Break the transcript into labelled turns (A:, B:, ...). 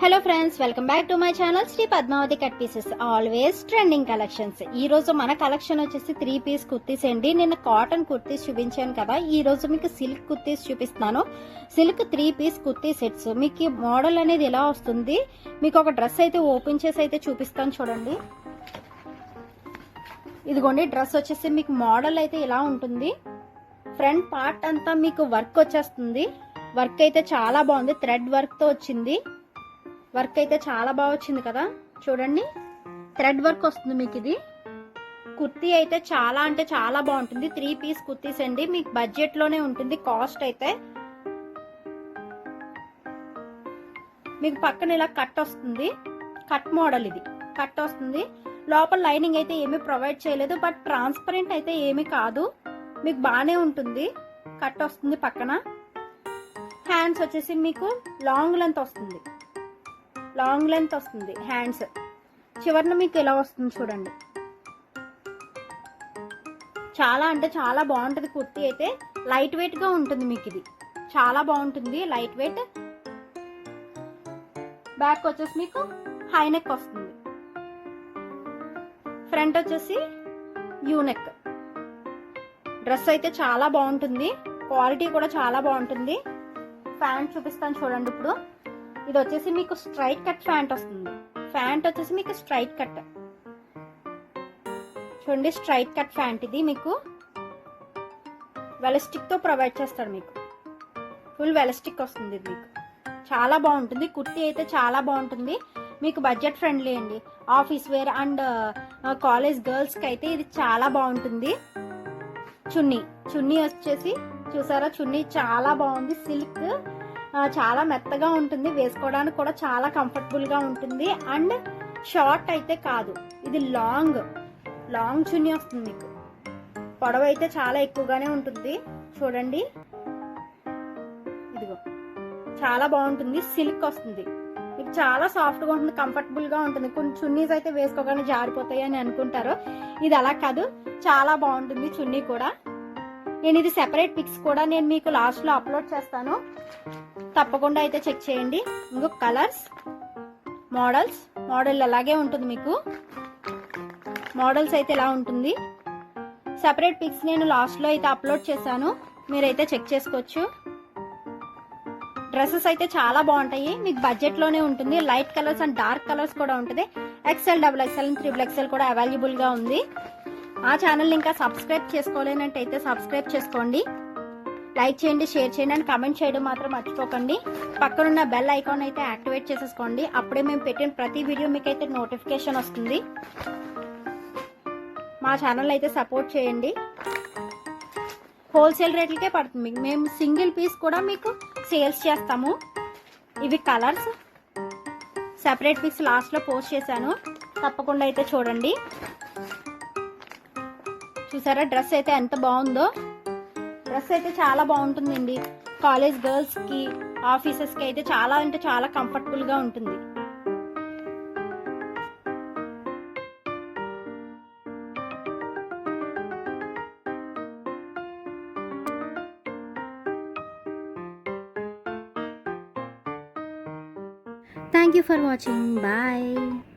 A: Hello friends, welcome back to my channel Shri Padmavathi cut pieces. Always trending collections. ఈ రోజు మన collection వచ్చేసి 3 piece kurtis అండి. నిన్న కాటన్ కుర్తీస్ చూపించాను కదా, ఈ రోజు మీకు సిల్క్ కుర్తీస్ చూపిస్తున్నాను. Silk 3 piece kurti sets. మీకు మోడల్ అనేది ఎలా వస్తుంది, మీకు ఒక డ్రెస్ అయితే ఓపెన్ చేసి అయితే చూపిస్తాను చూడండి. ఇదిగోండి, డ్రెస్ వచ్చేసి మీకు మోడల్ అయితే ఇలా ఉంటుంది. ఫ్రంట్ పార్ట్ అంతా మీకు వర్క్ వచ్చేస్తుంది. వర్క్ అయితే చాలా బాగుంది, థ్రెడ్ వర్క్ తో వచ్చింది. వర్క్ అయితే చాలా బాగా వచ్చింది కదా, చూడండి. థ్రెడ్ వర్క్ వస్తుంది మీకు. ఇది కుర్తీ అయితే చాలా అంటే చాలా బాగుంటుంది. 3 పీస్ కుర్తీస్ అండి, మీకు బడ్జెట్ లోనే ఉంటుంది. కాస్ట్ అయితే మీకు పక్కన ఇలా కట్ వస్తుంది, కట్ మోడల్. ఇది కట్ వస్తుంది. లోపల లైనింగ్ అయితే ఏమీ ప్రొవైడ్ చేయలేదు, బట్ ట్రాన్స్పరెంట్ అయితే ఏమీ కాదు, మీకు బాగానే ఉంటుంది. కట్ వస్తుంది పక్కన. హ్యాండ్స్ వచ్చేసి మీకు లాంగ్ లెంత్ వస్తుంది, లాంగ్ లెంత్ వస్తుంది హ్యాండ్స్. చివరిన మీకు ఎలా వస్తుంది చూడండి. చాలా అంటే చాలా బాగుంటుంది కుర్తీ అయితే. లైట్ వెయిట్ గా ఉంటుంది మీకు. ఇది చాలా బాగుంటుంది, లైట్ వెయిట్. బ్యాక్ వచ్చేసి మీకు హై నెక్ వస్తుంది. ఫ్రంట్ వచ్చేసి యూ నెక్. డ్రెస్ అయితే చాలా బాగుంటుంది, క్వాలిటీ కూడా చాలా బాగుంటుంది. ప్యాంట్ చూపిస్తాను చూడండి ఇప్పుడు. ఇది వచ్చేసి మీకు స్ట్రైట్ కట్ ప్యాంట్ వస్తుంది. ప్యాంట్ వచ్చేసి మీకు స్ట్రైట్ కట్ చూడండి, స్ట్రైట్ కట్ ప్యాంట్. ఇది మీకు వెలస్టిక్ తో ప్రొవైడ్ చేస్తాడు. మీకు ఫుల్ వెలస్టిక్ వస్తుంది. ఇది మీకు చాలా బాగుంటుంది. కుర్తీ అయితే చాలా బాగుంటుంది, మీకు బడ్జెట్ ఫ్రెండ్లీ అండి. Office wear and college girls కి అయితే ఇది చాలా బాగుంటుంది. చున్నీ వచ్చేసి చూసారా, చున్నీ చాలా బాగుంది. సిల్క్ చాలా మెత్తగా ఉంటుంది, వేసుకోవడానికి కూడా చాలా కంఫర్టబుల్ గా ఉంటుంది. అండ్ షార్ట్ అయితే కాదు, ఇది లాంగ్ చున్నీ వస్తుంది మీకు. పొడవు అయితే చాలా ఎక్కువగానే ఉంటుంది చూడండి. ఇదిగో చాలా బాగుంటుంది. సిల్క్ వస్తుంది మీకు, చాలా సాఫ్ట్ గా ఉంటుంది, కంఫర్టబుల్ గా ఉంటుంది. కొన్ని చున్నీస్ అయితే వేసుకోగానే జారిపోతాయి అని అనుకుంటారు, ఇది అలా కాదు, చాలా బాగుంటుంది చున్నీ కూడా. నేను ఇది సెపరేట్ పిక్స్ కూడా నేను మీకు లాస్ట్ లో అప్లోడ్ చేస్తాను, తప్పకుండా అయితే చెక్ చేయండి. ఇంకో కలర్స్, మోడల్ అలాగే ఉంటుంది మీకు. మోడల్స్ అయితే ఇలా ఉంటుంది. సెపరేట్ పిక్స్ నేను లాస్ట్ లో అయితే అప్లోడ్ చేశాను, మీరైతే చెక్ చేసుకోవచ్చు. డ్రెస్సెస్ అయితే చాలా బాగుంటాయి, మీకు బడ్జెట్ లోనే ఉంటుంది. Light colours and dark colours కూడా ఉంటుంది. XL, XXL, XXL కూడా అవైలబుల్ గా ఉంది. ఆ ఛానల్ ఇంకా సబ్స్క్రైబ్ చేసుకోలేనట్టయితే సబ్స్క్రైబ్ చేసుకోండి. లైక్ చేయండి, షేర్ చేయండి అండ్ కామెంట్ చేయడం మాత్రం మర్చిపోకండి. పక్కనున్న బెల్ ఐకాన్ అయితే యాక్టివేట్ చేసేసుకోండి, అప్పుడే మేము పెట్టిన ప్రతి వీడియో మీకైతే నోటిఫికేషన్ వస్తుంది. మా ఛానల్ అయితే సపోర్ట్ చేయండి. హోల్సేల్ రేట్లకే పడుతుంది. మేము సింగిల్ పీస్ కూడా మీకు సేల్స్ చేస్తాము. ఇవి కలర్స్. సెపరేట్ పిక్స్ లాస్ట్ లో పోస్ట్ చేశాను, తప్పకుండా అయితే చూడండి. చూసారా డ్రెస్ అయితే ఎంత బాగుందో. డ్రెస్ అయితే చాలా బాగుంటుందండి. కాలేజ్ గర్ల్స్ కి, ఆఫీసెస్ కి అయితే చాలా అంటే చాలా కంఫర్టబుల్ గా ఉంటుంది. Thank you for watching. Bye.